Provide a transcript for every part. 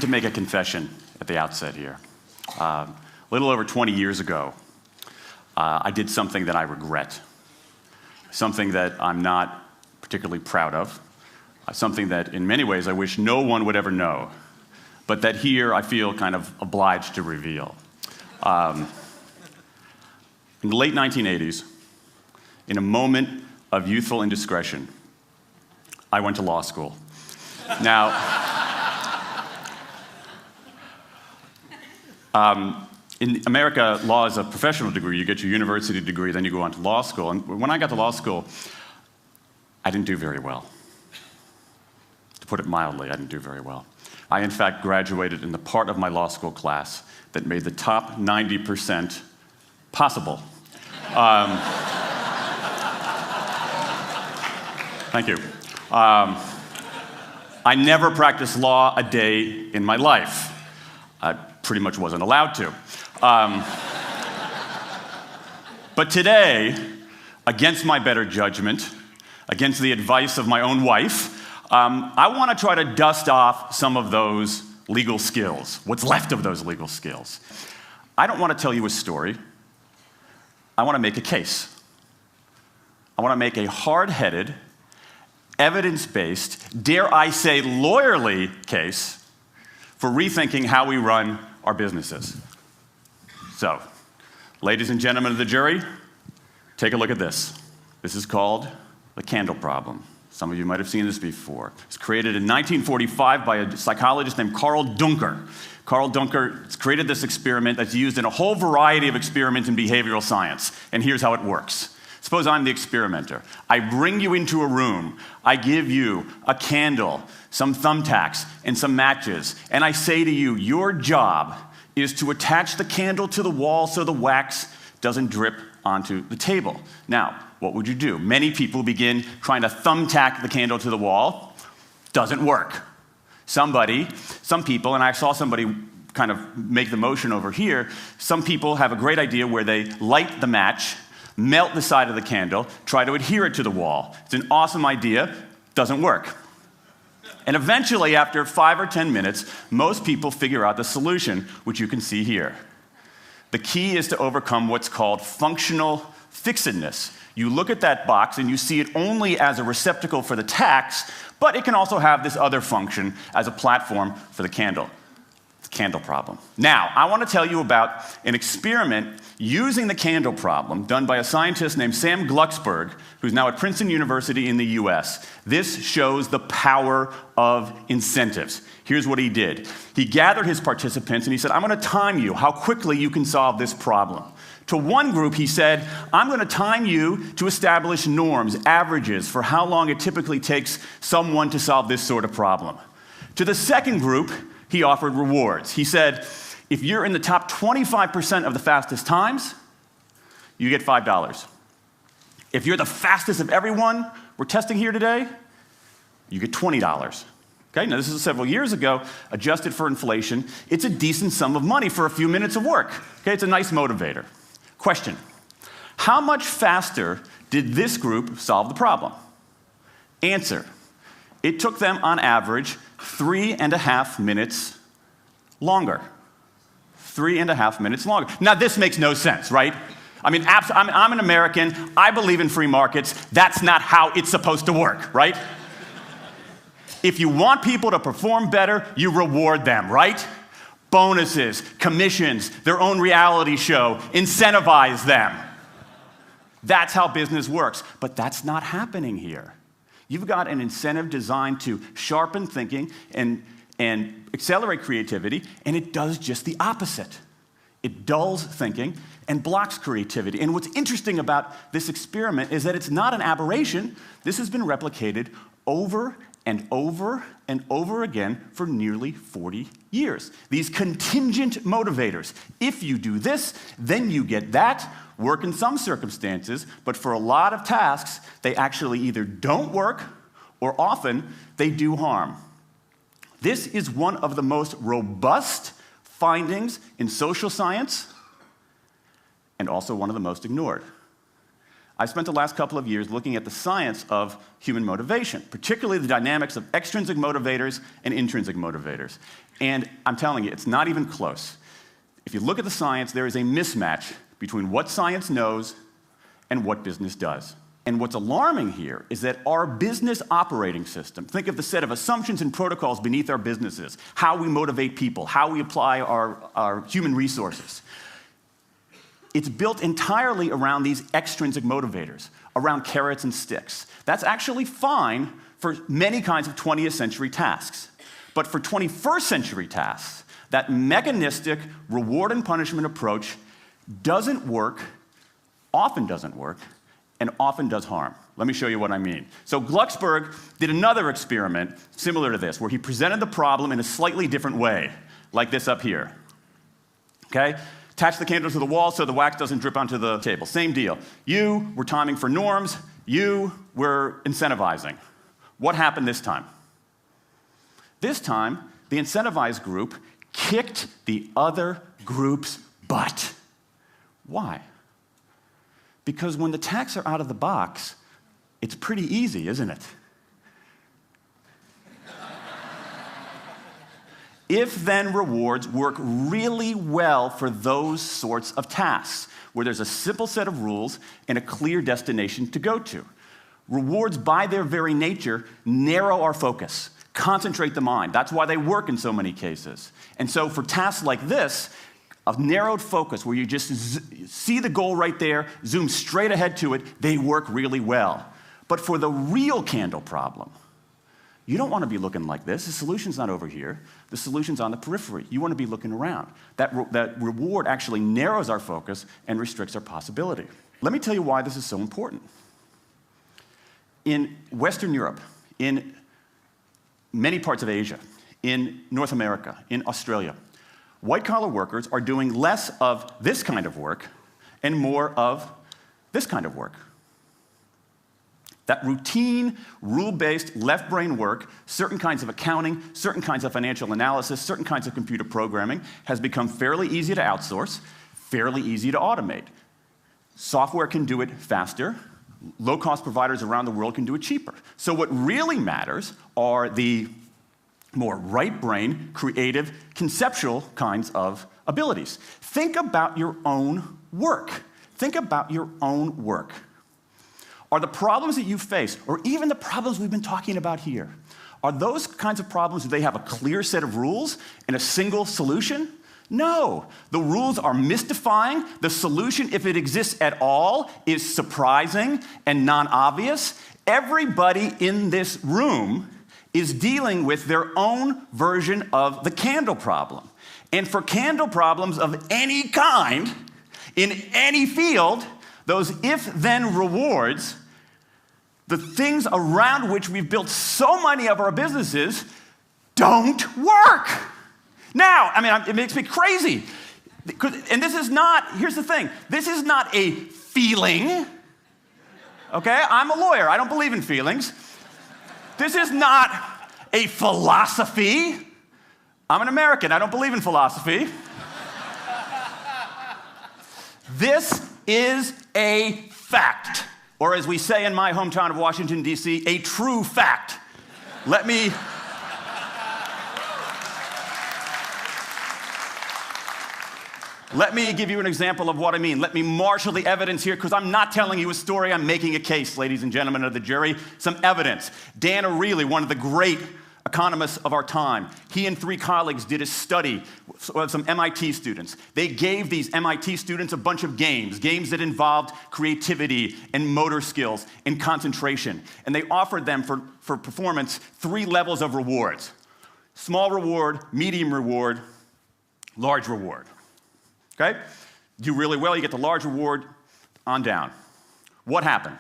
to make a confession at the outset here. A little over 20 years ago, I did something that I regret, something that I'm not particularly proud of, something that in many ways I wish no one would ever know, but that here I feel kind of obliged to reveal. In the late 1980s, in a moment of youthful indiscretion, I went to law school. Now, in America, law is a professional degree. You get your university degree, then you go on to law school. And when I got to law school, I didn't do very well. To put it mildly, I didn't do very well. I, in fact, graduated in the part of my law school class that made the top 90% possible. Thank you. I never practiced law a day in my life. I pretty much wasn't allowed to. But today, against my better judgment, against the advice of my own wife, I want to try to dust off some of those legal skills, what's left of those legal skills. I don't want to tell you a story. I want to make a case. I want to make a hard-headed, evidence-based, dare I say lawyerly case for rethinking how we run our businesses. So, ladies and gentlemen of the jury, take a look at this. This is called the candle problem. Some of you might have seen this before. It was created in 1945 by a psychologist named Carl Duncker. Carl Duncker created this experiment that's used in a whole variety of experiments in behavioral science. And here's how it works. Suppose I'm the experimenter. I bring you into a room. I give you a candle, some thumbtacks, and some matches. And I say to you, your job is to attach the candle to the wall so the wax doesn't drip onto the table. Now, what would you do? Many people begin trying to thumbtack the candle to the wall. Doesn't work. Some people, and I saw somebody kind of make the motion over here, some people have a great idea where they light the match, melt the side of the candle, try to adhere it to the wall. It's an awesome idea. Doesn't work. And eventually, after 5 or 10 minutes, most people figure out the solution, which you can see here. The key is to overcome what's called functional fixedness. You look at that box and you see it only as a receptacle for the tacks, but it can also have this other function as a platform for the candle. The candle problem. Now, I want to tell you about an experiment using the candle problem done by a scientist named Sam Glucksberg, who's now at Princeton University in the US. This shows the power of incentives. Here's what he did. He gathered his participants and he said, I'm going to time you how quickly you can solve this problem. To one group, he said, I'm going to time you to establish norms, averages, for how long it typically takes someone to solve this sort of problem. To the second group, he offered rewards. He said, if you're in the top 25% of the fastest times, you get $5. If you're the fastest of everyone we're testing here today, you get $20. Okay, now this is several years ago, adjusted for inflation. It's a decent sum of money for a few minutes of work. Okay, it's a nice motivator. Question, how much faster did this group solve the problem? Answer, it took them on average 3.5 minutes longer. 3.5 minutes longer. Now this makes no sense, right? I mean, I'm an American, I believe in free markets, that's not how it's supposed to work, right? If you want people to perform better, you reward them, right? Bonuses, commissions, their own reality show, incentivize them. That's how business works, but that's not happening here. You've got an incentive designed to sharpen thinking and accelerate creativity, and it does just the opposite. It dulls thinking and blocks creativity. And what's interesting about this experiment is that it's not an aberration. This has been replicated over and over and over again for nearly 40 years. These contingent motivators. If you do this, then you get that. Work in some circumstances, but for a lot of tasks, they actually either don't work or often they do harm. This is one of the most robust findings in social science and also one of the most ignored. I spent the last couple of years looking at the science of human motivation, particularly the dynamics of extrinsic motivators and intrinsic motivators. And I'm telling you, it's not even close. If you look at the science, there is a mismatch between what science knows and what business does. And what's alarming here is that our business operating system, think of the set of assumptions and protocols beneath our businesses, how we motivate people, how we apply our human resources. It's built entirely around these extrinsic motivators, around carrots and sticks. That's actually fine for many kinds of 20th century tasks. But for 21st century tasks, that mechanistic reward and punishment approach doesn't work, often doesn't work, and often does harm. Let me show you what I mean. So Glucksberg did another experiment similar to this, where he presented the problem in a slightly different way, like this up here. Okay? Attach the candle to the wall so the wax doesn't drip onto the table. Same deal. You were timing for norms. You were incentivizing. What happened this time? This time, the incentivized group kicked the other group's butt. Why? Because when the tasks are out of the box, it's pretty easy, isn't it? If-then rewards work really well for those sorts of tasks, where there's a simple set of rules and a clear destination to go to. Rewards, by their very nature, narrow our focus, concentrate the mind. That's why they work in so many cases. And so for tasks like this, a narrowed focus where you just see the goal right there, zoom straight ahead to it, they work really well. But for the real candle problem, you don't want to be looking like this. The solution's not over here. The solution's on the periphery. You want to be looking around. That reward actually narrows our focus and restricts our possibility. Let me tell you why this is so important. In Western Europe, in many parts of Asia, in North America, in Australia, white-collar workers are doing less of this kind of work and more of this kind of work. That routine, rule-based, left-brain work, certain kinds of accounting, certain kinds of financial analysis, certain kinds of computer programming, has become fairly easy to outsource, fairly easy to automate. Software can do it faster. Low-cost providers around the world can do it cheaper. So what really matters are the more right-brain, creative, conceptual kinds of abilities. Think about your own work. Think about your own work. Are the problems that you face, or even the problems we've been talking about here, are those kinds of problems, do they have a clear set of rules and a single solution? No. The rules are mystifying. The solution, if it exists at all, is surprising and non-obvious. Everybody in this room is dealing with their own version of the candle problem. And for candle problems of any kind, in any field, those if-then rewards, the things around which we've built so many of our businesses, don't work. Now, I mean, it makes me crazy. And this is not, here's the thing, this is not a feeling, okay? I'm a lawyer, I don't believe in feelings. This is not a philosophy. I'm an American, I don't believe in philosophy. This is a fact, or as we say in my hometown of Washington, D.C., a true fact. Let me give you an example of what I mean. Let me marshal the evidence here, because I'm not telling you a story, I'm making a case, ladies and gentlemen of the jury. Some evidence. Dan Ariely, one of the great economists of our time, he and 3 colleagues did a study of some MIT students. They gave these MIT students a bunch of games that involved creativity and motor skills and concentration. And they offered them for performance 3 levels of rewards. Small reward, medium reward, large reward. Okay? Do really well, you get the large reward, on down. What happened?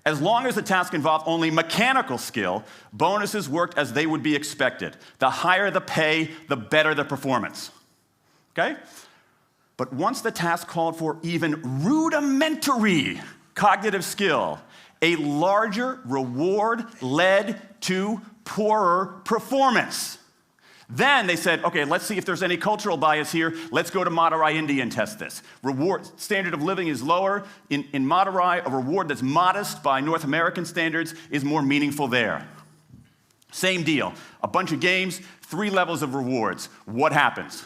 As long as the task involved only mechanical skill, bonuses worked as they would be expected. The higher the pay, the better the performance. Okay? But once the task called for even rudimentary cognitive skill, a larger reward led to poorer performance. Then they said, okay, let's see if there's any cultural bias here. Let's go to Madurai, India and test this. Standard of living is lower. In Madurai, a reward that's modest by North American standards is more meaningful there. Same deal. A bunch of games, 3 levels of rewards. What happens?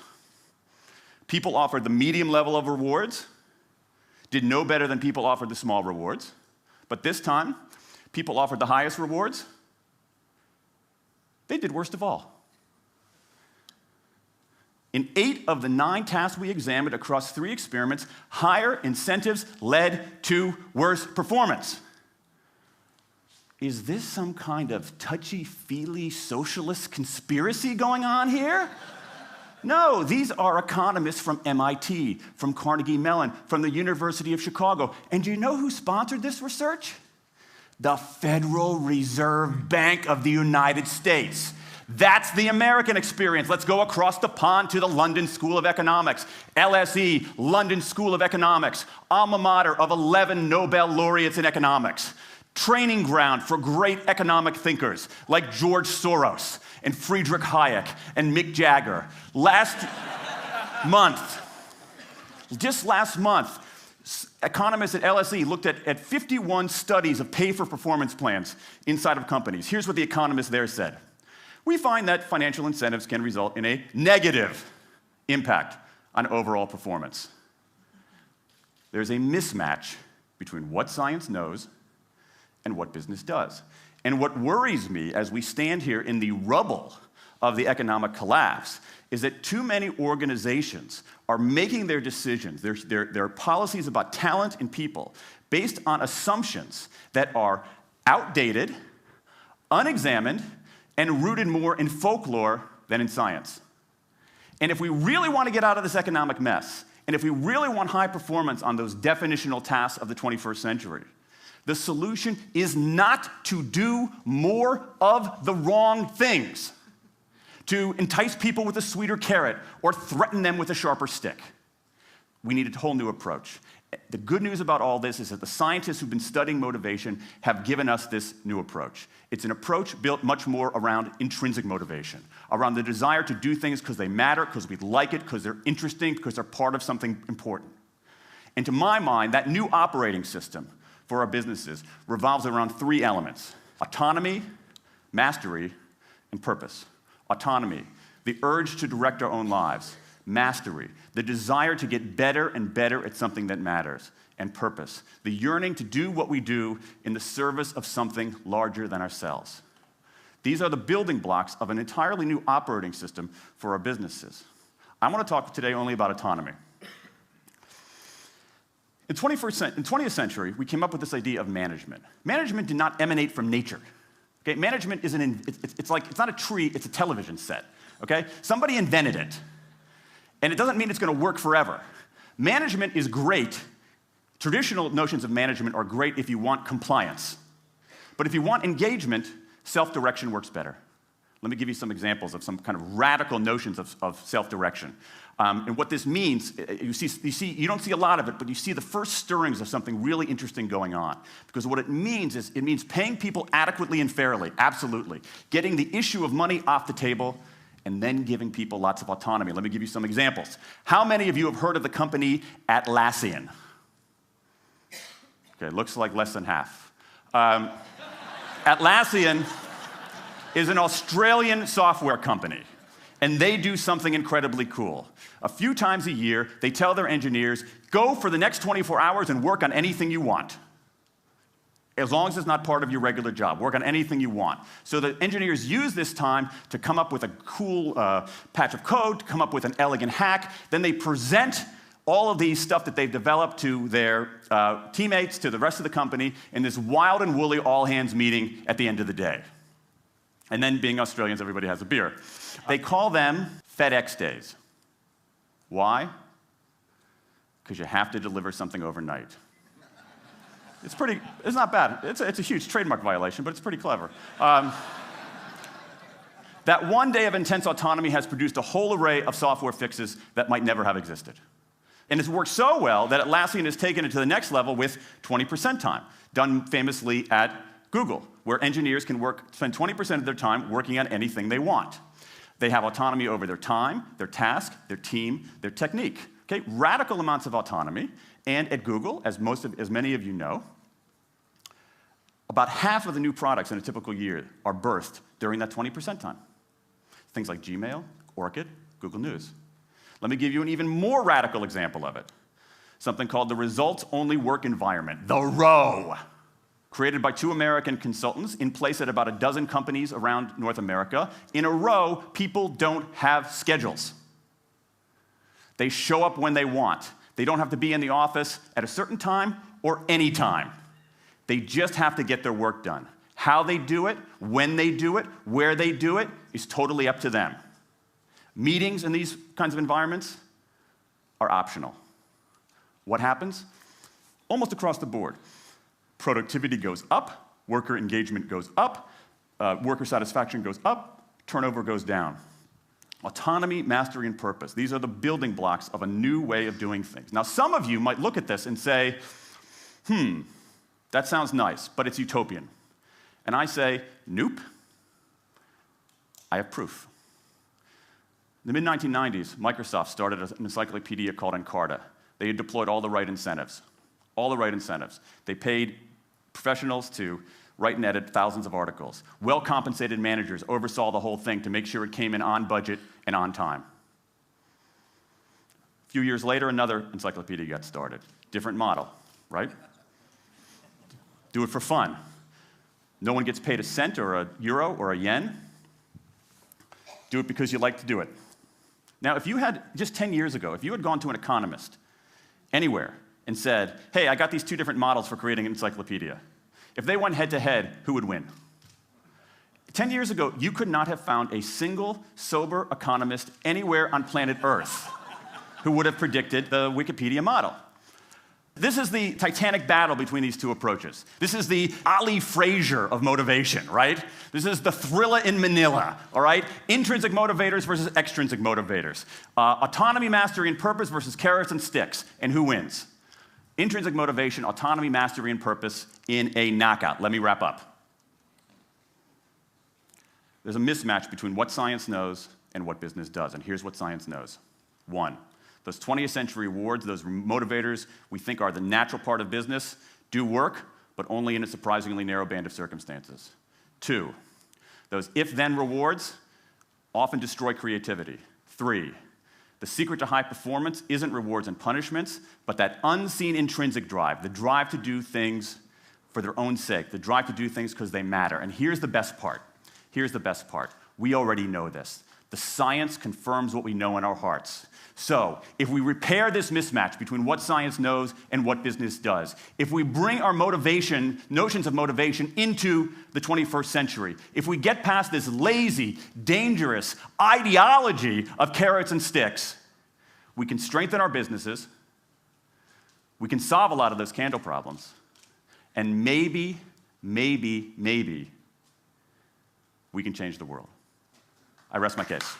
People offered the medium level of rewards, did no better than people offered the small rewards. But this time, people offered the highest rewards. They did worst of all. In 8 of the 9 tasks we examined across 3 experiments, higher incentives led to worse performance. Is this some kind of touchy-feely socialist conspiracy going on here? No, these are economists from MIT, from Carnegie Mellon, from the University of Chicago. And do you know who sponsored this research? The Federal Reserve Bank of the United States. That's the American experience. Let's go across the pond to the London School of Economics. LSE, London School of Economics, alma mater of 11 Nobel laureates in economics. Training ground for great economic thinkers like George Soros and Friedrich Hayek and Mick Jagger. Just last month, economists at LSE looked at 51 studies of pay-for-performance plans inside of companies. Here's what the economists there said. We find that financial incentives can result in a negative impact on overall performance. There's a mismatch between what science knows and what business does. And what worries me as we stand here in the rubble of the economic collapse is that too many organizations are making their decisions, their policies about talent and people, based on assumptions that are outdated, unexamined, and rooted more in folklore than in science. And if we really want to get out of this economic mess, and if we really want high performance on those definitional tasks of the 21st century, the solution is not to do more of the wrong things, to entice people with a sweeter carrot or threaten them with a sharper stick. We need a whole new approach. The good news about all this is that the scientists who've been studying motivation have given us this new approach. It's an approach built much more around intrinsic motivation, around the desire to do things because they matter, because we like it, because they're interesting, because they're part of something important. And to my mind, that new operating system for our businesses revolves around 3 elements: autonomy, mastery, and purpose. Autonomy, the urge to direct our own lives. Mastery, the desire to get better and better at something that matters. And purpose, the yearning to do what we do in the service of something larger than ourselves. These are the building blocks of an entirely new operating system for our businesses. I want to talk today only about autonomy. In the 20th century, we came up with this idea of management. Management did not emanate from nature. Okay? Management is it's not a tree, it's a television set. Okay? Somebody invented it. And it doesn't mean it's going to work forever. Management is great. Traditional notions of management are great if you want compliance. But if you want engagement, self-direction works better. Let me give you some examples of some kind of radical notions of self-direction. And what this means, you don't see a lot of it, but you see the first stirrings of something really interesting going on. Because what it means is, it means paying people adequately and fairly, absolutely. Getting the issue of money off the table, and then giving people lots of autonomy. Let me give you some examples. How many of you have heard of the company Atlassian? Okay, looks like less than half. Atlassian is an Australian software company, and they do something incredibly cool. A few times a year, they tell their engineers, go for the next 24 hours and work on anything you want. As long as it's not part of your regular job. Work on anything you want. So the engineers use this time to come up with a cool patch of code, to come up with an elegant hack. Then they present all of these stuff that they've developed to their teammates, to the rest of the company, in this wild and woolly all-hands meeting at the end of the day. And then, being Australians, everybody has a beer. They call them FedEx days. Why? Because you have to deliver something overnight. It's not bad. It's a huge trademark violation, but it's pretty clever. That one day of intense autonomy has produced a whole array of software fixes that might never have existed. And it's worked so well that Atlassian has taken it to the next level with 20% time, done famously at Google, where engineers can spend 20% of their time working on anything they want. They have autonomy over their time, their task, their team, their technique. Okay? Radical amounts of autonomy. And at Google, as many of you know, about half of the new products in a typical year are birthed during that 20% time. Things like Gmail, Orchid, Google News. Let me give you an even more radical example of it. Something called the results-only work environment, the ROW, created by 2 American consultants in place at about a dozen companies around North America. In a ROW, people don't have schedules. They show up when they want. They don't have to be in the office at a certain time or any time. They just have to get their work done. How they do it, when they do it, where they do it is totally up to them. Meetings in these kinds of environments are optional. What happens? Almost across the board. Productivity goes up, worker engagement goes up, worker satisfaction goes up, turnover goes down. Autonomy, mastery, and purpose. These are the building blocks of a new way of doing things. Now, some of you might look at this and say, that sounds nice, but it's utopian. And I say, nope. I have proof. In the mid-1990s, Microsoft started an encyclopedia called Encarta. They had deployed all the right incentives. All the right incentives. They paid professionals to write and edit thousands of articles. Well-compensated managers oversaw the whole thing to make sure it came in on budget and on time. A few years later, another encyclopedia got started. Different model, right? Do it for fun. No one gets paid a cent or a euro or a yen. Do it because you like to do it. Now, if you had, just 10 years ago, if you had gone to an economist anywhere and said, hey, I got these 2 different models for creating an encyclopedia, if they went head-to-head, who would win? 10 years ago, you could not have found a single sober economist anywhere on planet Earth who would have predicted the Wikipedia model. This is the titanic battle between these 2 approaches. This is the Ali Frazier of motivation, right? This is the thriller in Manila, all right? Intrinsic motivators versus extrinsic motivators. Autonomy, mastery, and purpose versus carrots and sticks. And who wins? Intrinsic motivation, autonomy, mastery, and purpose in a knockout. Let me wrap up. There's a mismatch between what science knows and what business does, and here's what science knows. 1, those 20th century rewards, those motivators we think are the natural part of business, do work, but only in a surprisingly narrow band of circumstances. 2, those if-then rewards often destroy creativity. 3, the secret to high performance isn't rewards and punishments, but that unseen intrinsic drive, the drive to do things for their own sake, the drive to do things because they matter. And here's the best part. Here's the best part. We already know this. The science confirms what we know in our hearts. So, if we repair this mismatch between what science knows and what business does, if we bring our motivation, notions of motivation, into the 21st century, if we get past this lazy, dangerous ideology of carrots and sticks, we can strengthen our businesses, we can solve a lot of those candle problems, and maybe, we can change the world. I rest my case.